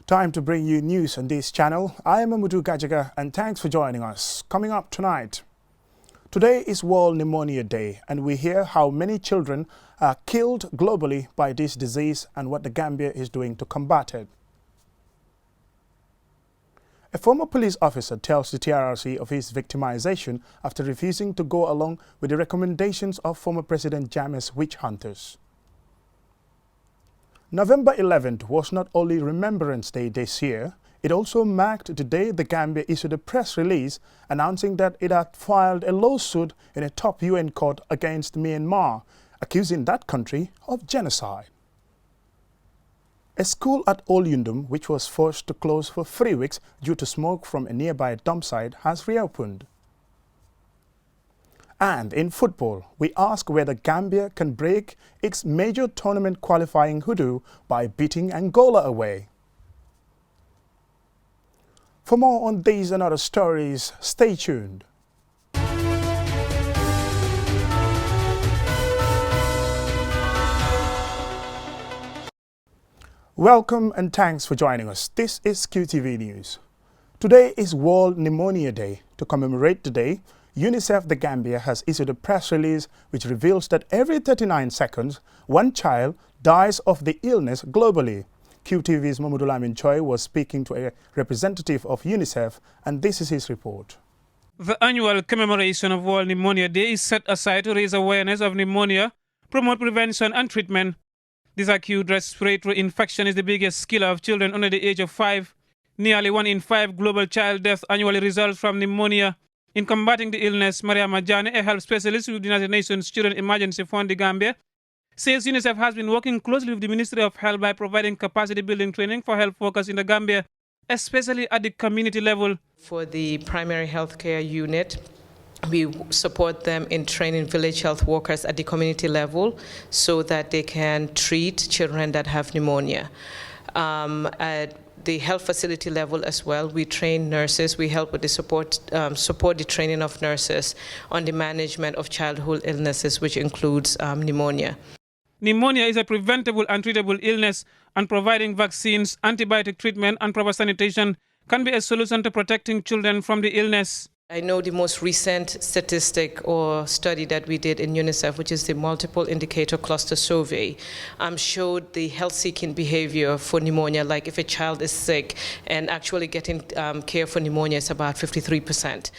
Time to bring you news on this channel. I am Amudu Gajaga and thanks for joining us. Coming up tonight, today is World Pneumonia Day and we hear how many children are killed globally by this disease and what the Gambia is doing to combat it. A former police officer tells the TRRC of his victimization after refusing to go along with the recommendations of former President Jammeh's witch hunters. November 11th was not only Remembrance Day this year, it also marked the day the Gambia issued a press release announcing that it had filed a lawsuit in a top UN court against Myanmar, accusing that country of genocide. A school at Old Yundum, which was forced to close for 3 weeks due to smoke from a nearby dumpsite, has reopened. And in football, we ask whether Gambia can break its major tournament qualifying hoodoo by beating Angola away. For more on these and other stories, stay tuned. Welcome and thanks for joining us. This is QTV News. Today is World Pneumonia Day. To commemorate the day, UNICEF The Gambia has issued a press release which reveals that every 39 seconds, one child dies of the illness globally. QTV's Mamadou Lamin Choi was speaking to a representative of UNICEF, and this is his report. The annual commemoration of World Pneumonia Day is set aside to raise awareness of pneumonia, promote prevention and treatment. This acute respiratory infection is the biggest killer of children under the age of 5. Nearly 1 in 5 global child deaths annually result from pneumonia. In combating the illness, Mariama Jane, a health specialist with the United Nations Children Emergency Fund, the Gambia, says UNICEF has been working closely with the Ministry of Health by providing capacity building training for health workers in the Gambia, especially at the community level. For the primary healthcare unit, we support them in training village health workers at the community level so that they can treat children that have pneumonia. At the health facility level as well, we train nurses. We help with the support the training of nurses on the management of childhood illnesses, which includes pneumonia. Pneumonia is a preventable and treatable illness, and providing vaccines, antibiotic treatment, and proper sanitation can be a solution to protecting children from the illness. I know the most recent statistic or study that we did in UNICEF, which is the multiple indicator cluster survey, showed the health-seeking behavior for pneumonia, like if a child is sick and actually getting care for pneumonia is about 53%.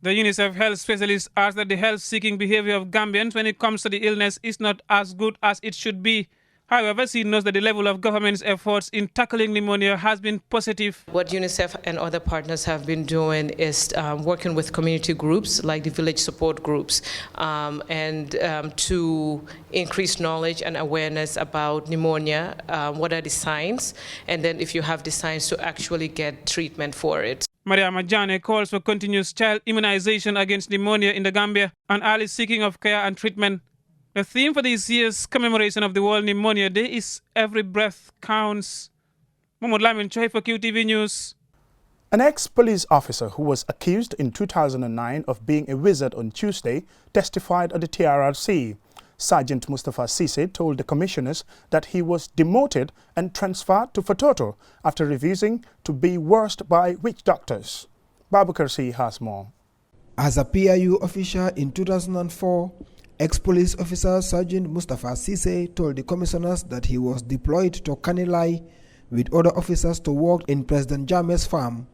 The UNICEF health specialist asks that the health-seeking behavior of Gambians when it comes to the illness is not as good as it should be. However, she knows that the level of government's efforts in tackling pneumonia has been positive. What UNICEF and other partners have been doing is working with community groups like the village support groups to increase knowledge and awareness about pneumonia, what are the signs, and then if you have the signs to actually get treatment for it. Mariama Jane calls for continuous child immunization against pneumonia in the Gambia and early seeking of care and treatment. The theme for this year's commemoration of the World Pneumonia Day is Every Breath Counts. Mamadou Lamin Choi for QTV News. An ex-police officer who was accused in 2009 of being a wizard on Tuesday testified at the TRRC. Sergeant Mustafa Cisse told the commissioners that he was demoted and transferred to Fatoto after refusing to be worsed by witch doctors. Babakar C has more. As a PIU official in 2004, ex-police officer Sergeant Mustafa Cisse told the commissioners that he was deployed to Kanilai with other officers to work in President Jammeh's farm.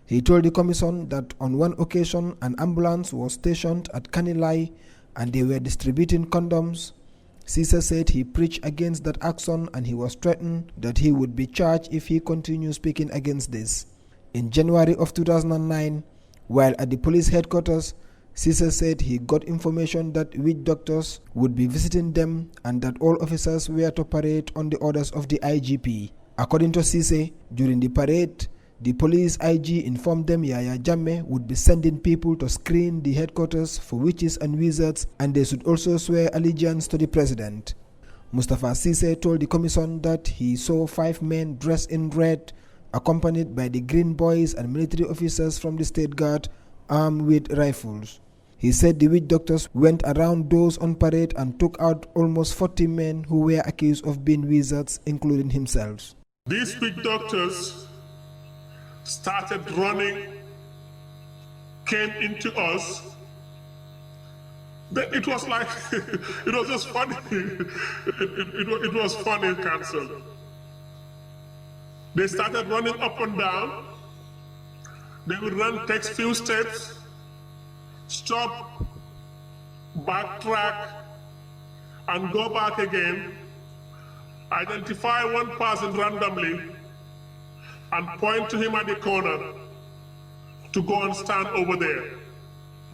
He told the commission that on one occasion an ambulance was stationed at Kanilai and they were distributing condoms. Cisse said he preached against that action and he was threatened that he would be charged if he continued speaking against this. In January of 2009, while at the police headquarters, Cisse said he got information that witch doctors would be visiting them and that all officers were to parade on the orders of the IGP. According to Cisse, during the parade, the police IG informed them Yahya Jammeh would be sending people to screen the headquarters for witches and wizards and they should also swear allegiance to the president. Mustafa Cisse told the commission that he saw 5 men dressed in red, accompanied by the Green Boys and military officers from the State Guard armed with rifles. He said the witch doctors went around those on parade and took out almost 40 men who were accused of being wizards, including himself. These big doctors started running, came into us. It was like, it was just funny. It was funny, Council. They started running up and down. They would run, take few steps, stop, backtrack, and go back again, identify one person randomly, and point to him at the corner to go and stand over there.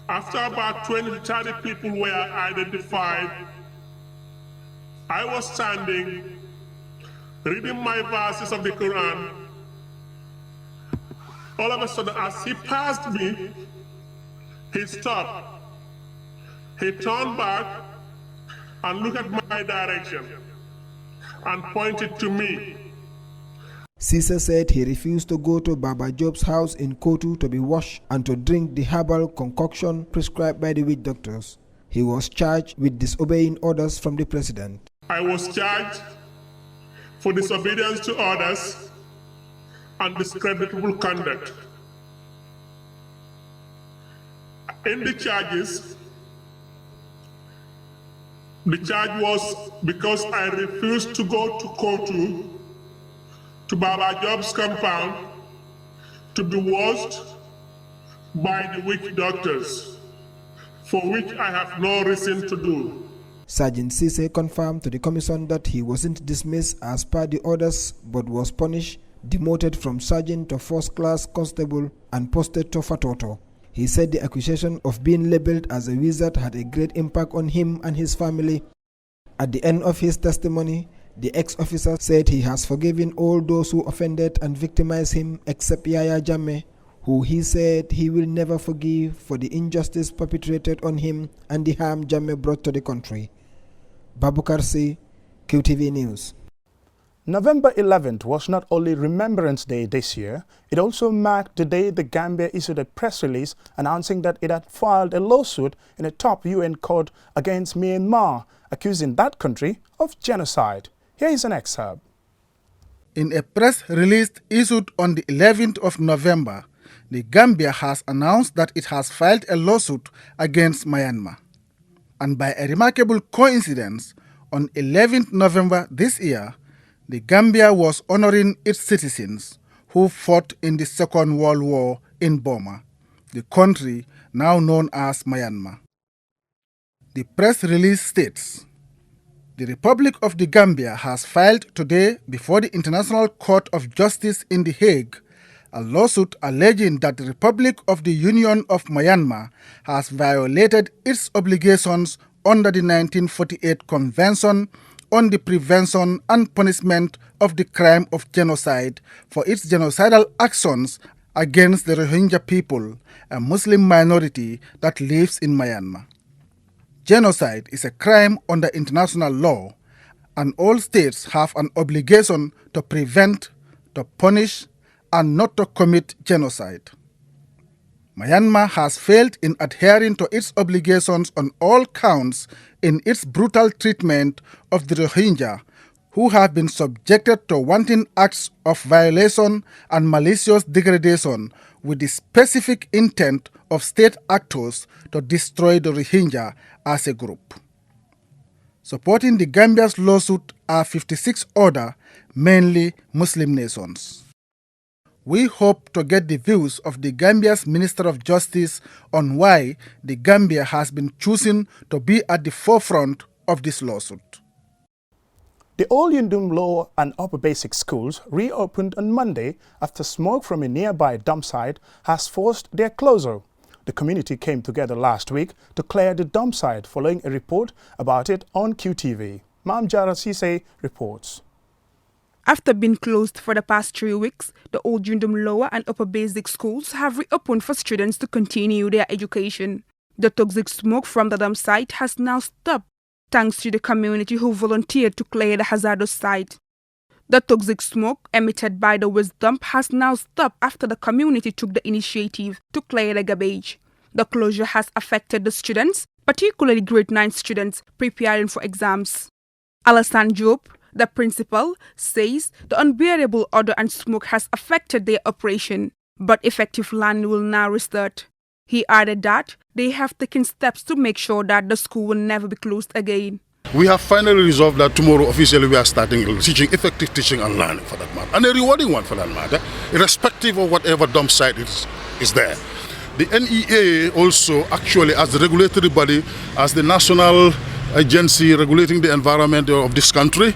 After about 20 to 30 people were identified, I was standing, reading my verses of the Quran. All of a sudden, as he passed me, he stopped. He turned back and looked at my direction and pointed to me. Caesar said he refused to go to Baba Job's house in Kotu to be washed and to drink the herbal concoction prescribed by the witch doctors. He was charged with disobeying orders from the president. I was charged for disobedience to orders and discreditable conduct. In the charges, the charge was because I refused to go to Kotu, to Baba Job's compound, to be washed by the witch doctors, for which I have no reason to do. Sergeant Cisse confirmed to the commission that he wasn't dismissed as per the orders but was punished, demoted from sergeant to first-class constable and posted to Fatoto. He said the accusation of being labeled as a wizard had a great impact on him and his family. At the end of his testimony, the ex-officer said he has forgiven all those who offended and victimized him except Yahya Jammeh, who he said he will never forgive for the injustice perpetrated on him and the harm Jammeh brought to the country. Babukar C, QTV News. November 11th was not only Remembrance Day this year, it also marked the day the Gambia issued a press release announcing that it had filed a lawsuit in a top UN court against Myanmar, accusing that country of genocide. Here is an excerpt. In a press release issued on the 11th of November, the Gambia has announced that it has filed a lawsuit against Myanmar. And by a remarkable coincidence, on 11th November this year, the Gambia was honoring its citizens who fought in the Second World War in Burma, the country now known as Myanmar. The press release states, "The Republic of the Gambia has filed today before the International Court of Justice in The Hague a lawsuit alleging that the Republic of the Union of Myanmar has violated its obligations under the 1948 Convention on the Prevention and Punishment of the Crime of Genocide for its genocidal actions against the Rohingya people, a Muslim minority that lives in Myanmar. Genocide is a crime under international law, and all states have an obligation to prevent, to punish, and not to commit genocide. Myanmar has failed in adhering to its obligations on all counts in its brutal treatment of the Rohingya, who have been subjected to wanton acts of violation and malicious degradation with the specific intent of state actors to destroy the Rohingya as a group." Supporting the Gambia's lawsuit are 56 other, mainly Muslim nations. We hope to get the views of the Gambia's Minister of Justice on why the Gambia has been choosing to be at the forefront of this lawsuit. The Old Yundum Lower and Upper Basic Schools reopened on Monday after smoke from a nearby dumpsite has forced their closure. The community came together last week to clear the dumpsite following a report about it on QTV. Mam Jara Sise reports. After being closed for the past 3 weeks, the Old Yundum Lower and Upper Basic Schools have reopened for students to continue their education. The toxic smoke from the dump site has now stopped, thanks to the community who volunteered to clear the hazardous site. The toxic smoke emitted by the waste dump has now stopped after the community took the initiative to clear the garbage. The closure has affected the students, particularly grade 9 students preparing for exams. Alassane Diop, The principal says the unbearable odor and smoke has affected their operation, but effective learning will now restart. He added that they have taken steps to make sure that the school will never be closed again. We have finally resolved that tomorrow officially we are starting teaching, effective teaching and learning for that matter, and a rewarding one for that matter, irrespective of whatever dump site is there. The NEA also actually, as the regulatory body, as the national agency regulating the environment of this country,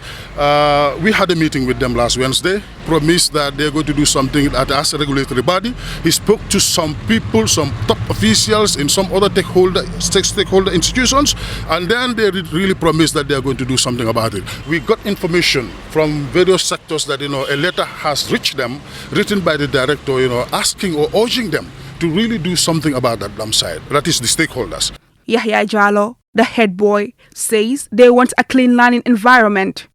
we had a meeting with them last Wednesday, promised that they're going to do something as a regulatory body. He spoke to some people, some top officials in some other stakeholder institutions, and then they really promised that they're going to do something about it. We got information from various sectors that, a letter has reached them, written by the director, asking or urging them to really do something about that dump site. That is the stakeholders. Yahya Jallo, the head boy, says they want a clean learning environment.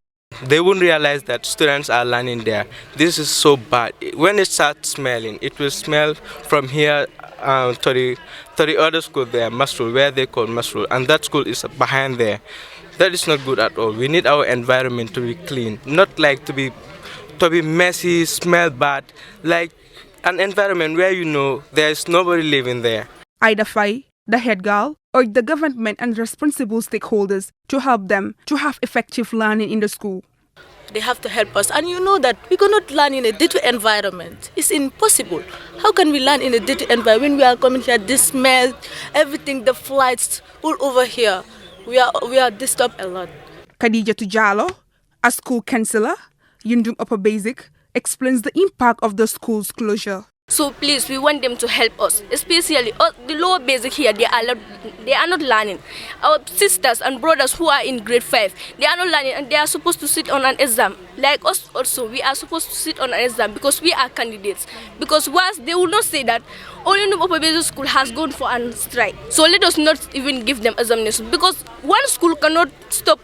They won't realize that students are learning there. This is so bad. When it starts smelling, it will smell from here to the other school there, Masrul, where they call Masrul, and that school is behind there. That is not good at all. We need our environment to be clean, not like to be messy, smell bad, like an environment where there is nobody living there. Ida Fai, the head girl, urged the government and responsible stakeholders to help them to have effective learning in the school. They have to help us, and that we cannot learn in a dirty environment. It's impossible. How can we learn in a dirty environment when we are coming here, the smell, everything, the flights, all over here? We are disturbed a lot. Khadija Tujalo, a school councillor, Yundum Upper Basic, explains the impact of the school's closure. So please, we want them to help us, especially the lower basic here. They are not learning. Our sisters and brothers who are in grade 5, they are not learning, and they are supposed to sit on an exam. Like us also, we are supposed to sit on an exam because we are candidates. Because once they will not say that Old Yundum Upper Basic School has gone for a strike. So let us not even give them examination, because one school cannot stop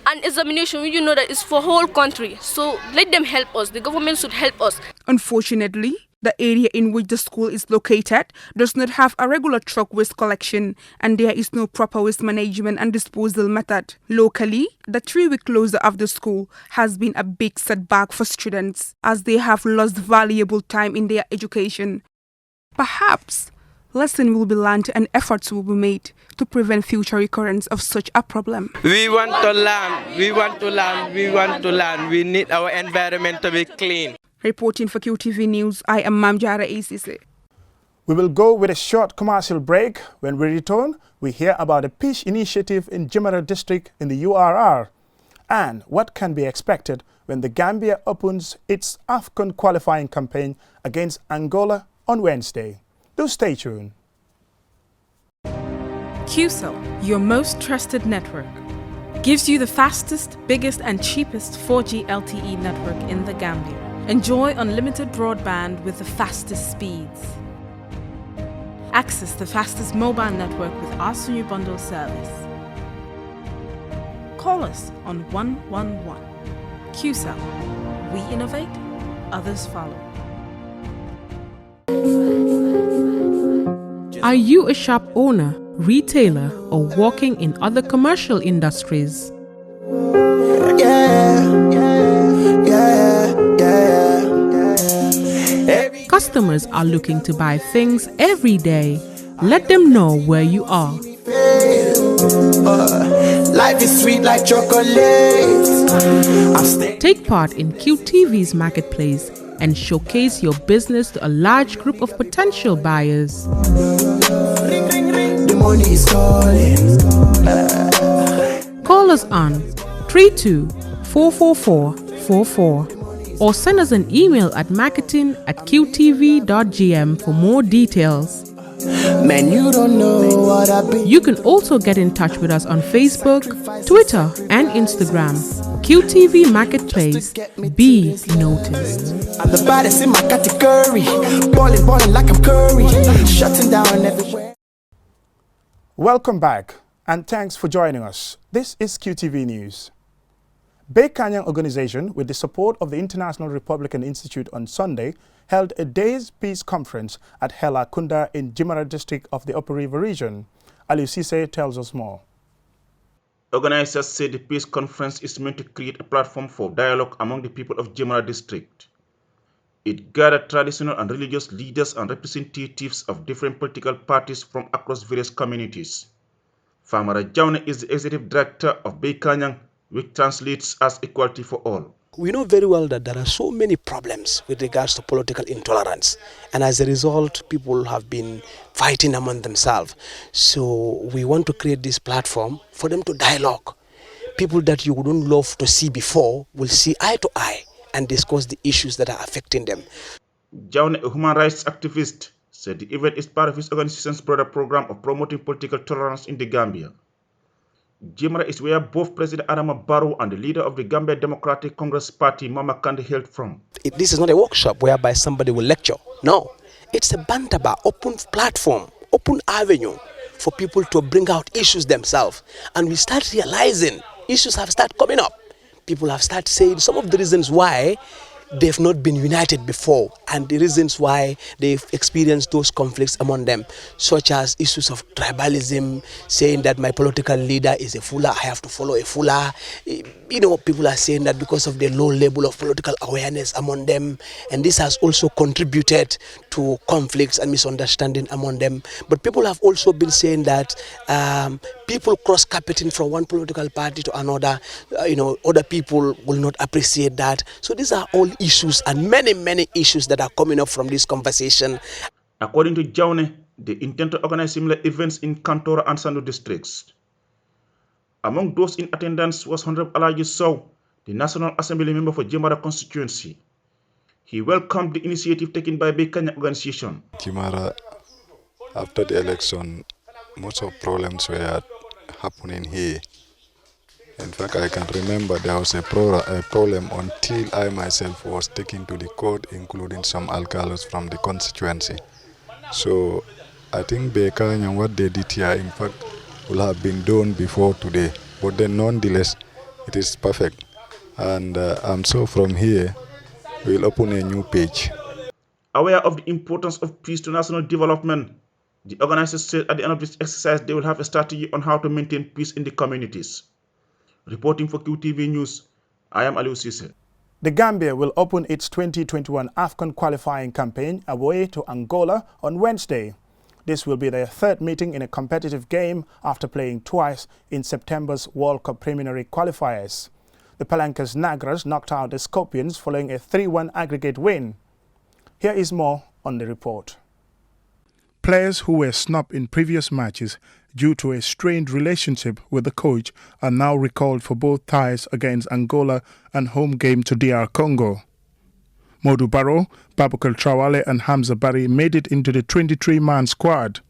an examination. That it's for whole country. So let them help us. The government should help us. Unfortunately, the area in which the school is located does not have a regular truck waste collection, and there is no proper waste management and disposal method. Locally, the 3-week closure of the school has been a big setback for students, as they have lost valuable time in their education. Perhaps lesson will be learned and efforts will be made to prevent future recurrence of such a problem. We want to learn, we want to learn, we want to learn. We need our environment to be clean. Reporting for QTV News, I am Mamjara ACC. We will go with a short commercial break. When we return, we hear about a peace initiative in JIMARA district in the URR and what can be expected when the Gambia opens its AFCON qualifying campaign against Angola on Wednesday. Do stay tuned. QCell, your most trusted network, gives you the fastest, biggest and cheapest 4G LTE network in the Gambia. Enjoy unlimited broadband with the fastest speeds. Access the fastest mobile network with our new bundle service. Call us on 111. QCell. We innovate, others follow. Are you a shop owner, retailer, or working in other commercial industries? Customers are looking to buy things every day. Let them know where you are. Life is sweet like chocolate. Take part in QTV's marketplace and showcase your business to a large group of potential buyers. The money is calling. Call us on 32-444-44 or send us an email at marketing@qtv.gm for more details. Man, you don't know what I've been. You can also get in touch with us on Facebook, Twitter, and Instagram. QTV Marketplace. Be noticed. I'm the baddest in my category. Balling like I'm Curry. Shutting down everywhere. Welcome back and thanks for joining us. This is QTV News. Bay Canyon Organization, with the support of the International Republican Institute on Sunday, held a day's peace conference at Hela Kunda in JIMARA district of the Upper River region. Ali Sise tells us more. Organizers say the peace conference is meant to create a platform for dialogue among the people of JIMARA district. It gathered traditional and religious leaders and representatives of different political parties from across various communities. Famara Jaune is the executive director of Beikanyang, which translates as equality for all. We know very well that there are so many problems with regards to political intolerance, and as a result, people have been fighting among themselves. So we want to create this platform for them to dialogue. People that you wouldn't love to see before will see eye to eye and discuss the issues that are affecting them. Jaune, a human rights activist, said the event is part of his organization's broader program of promoting political tolerance in the Gambia. JIMARA is where both President Adama Barrow and the leader of the Gambia Democratic Congress Party, Mama Kandeh, hailed from. This is not a workshop whereby somebody will lecture. No, it's a bantaba, open platform, open avenue for people to bring out issues themselves. And we start realizing issues have started coming up. People have started saying some of the reasons why they've not been united before and the reasons why they've experienced those conflicts among them, such as issues of tribalism, saying that my political leader is a Fula, I have to follow a Fula. You know, people are saying that because of the low level of political awareness among them, and this has also contributed to conflicts and misunderstanding among them. But people have also been saying that people cross-carpeting from one political party to another, other people will not appreciate that. So these are all issues and many issues that are coming up from this conversation. According to Jaune, they intend to organize similar events in Kantora and Sandu districts. Among those in attendance was Honorable Alaji Sow, the National Assembly member for JIMARA constituency. He welcomed the initiative taken by Beikanyang organization. JIMARA, after the election, most of problems were happening here. In fact, I can remember there was a problem until I myself was taken to the court, including some alcalos from the constituency. So I think Beikanyang, what they did here, in fact, will have been done before today. But then nonetheless, it is perfect. And I'm so from here, we'll open a new page. Aware of the importance of peace to national development, the organizers said at the end of this exercise they will have a strategy on how to maintain peace in the communities. Reporting for QTV News, I am Aliou Cisse. The Gambia will open its 2021 AFCON qualifying campaign away to Angola on Wednesday. This will be their third meeting in a competitive game after playing twice in September's World Cup preliminary qualifiers. The Palancas Negras knocked out the Scorpions following a 3-1 aggregate win. Here is more on the report. Players who were snubbed in previous matches due to a strained relationship with the coach are now recalled for both ties against Angola and home game to DR Congo. Modou Barrow, Baboucarr Traoré and Hamza Barry made it into the 23-man squad.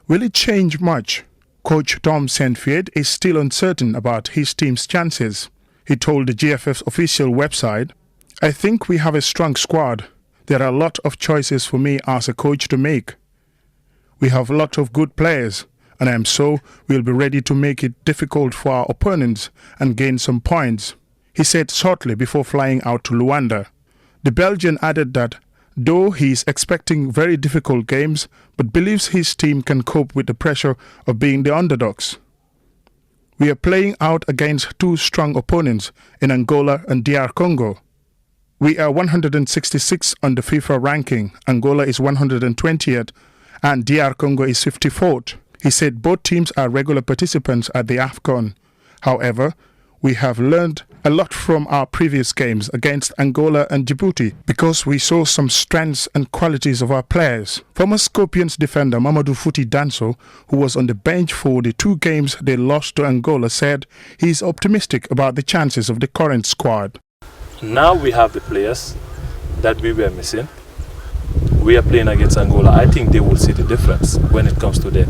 Will it change much? Coach Tom Saintfiet is still uncertain about his team's chances. He told the GFF's official website, "I think we have a strong squad. There are a lot of choices for me as a coach to make. We have a lot of good players, and I am so we'll be ready to make it difficult for our opponents and gain some points," he said shortly before flying out to Luanda. The Belgian added that though he is expecting very difficult games, but believes his team can cope with the pressure of being the underdogs. "We are playing out against two strong opponents in Angola and DR Congo. We are 166 on the FIFA ranking, Angola is 120th, and DR Congo is 54th. He said both teams are regular participants at the AFCON. However, we have learned a lot from our previous games against Angola and Djibouti because we saw some strengths and qualities of our players." Former Scorpions defender Mamadou Fouti Danso, who was on the bench for the two games they lost to Angola, said he is optimistic about the chances of the current squad. Now we have the players that we were missing. We are playing against Angola. I think they will see the difference when it comes to them.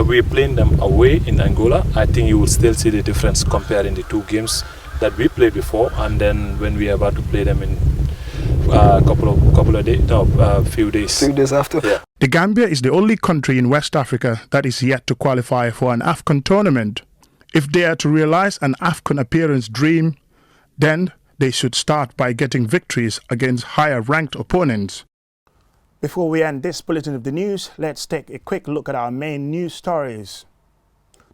We are playing them away in Angola. I think you will still see the difference comparing the two games that we played before and then when we are about to play them in few days after. Yeah. The Gambia is the only country in West Africa that is yet to qualify for an AFCON tournament. If they are to realize an AFCON appearance dream, then they should start by getting victories against higher-ranked opponents. Before we end this bulletin of the news, let's take a quick look at our main news stories.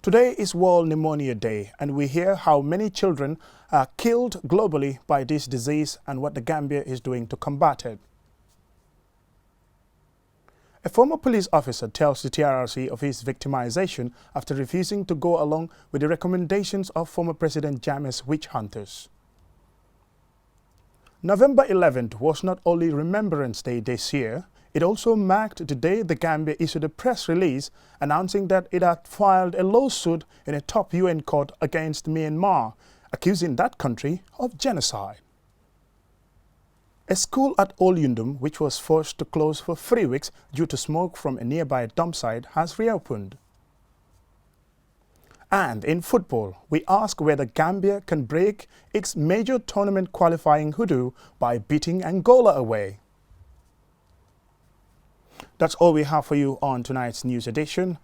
Today is World Pneumonia Day, and we hear how many children are killed globally by this disease and what the Gambia is doing to combat it. A former police officer tells the TRRC of his victimization after refusing to go along with the recommendations of former President Jammeh's witch hunters. November 11th was not only Remembrance Day this year, it also marked the day the Gambia issued a press release announcing that it had filed a lawsuit in a top UN court against Myanmar, accusing that country of genocide. A school at Old Yundum, which was forced to close for 3 weeks due to smoke from a nearby dumpsite, has reopened. And in football, we ask whether Gambia can break its major tournament qualifying hoodoo by beating Angola away. That's all we have for you on tonight's news edition.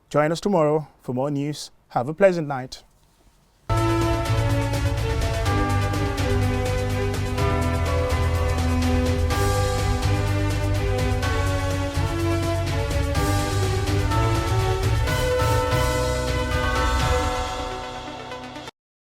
Join us tomorrow for more news. Have a pleasant night.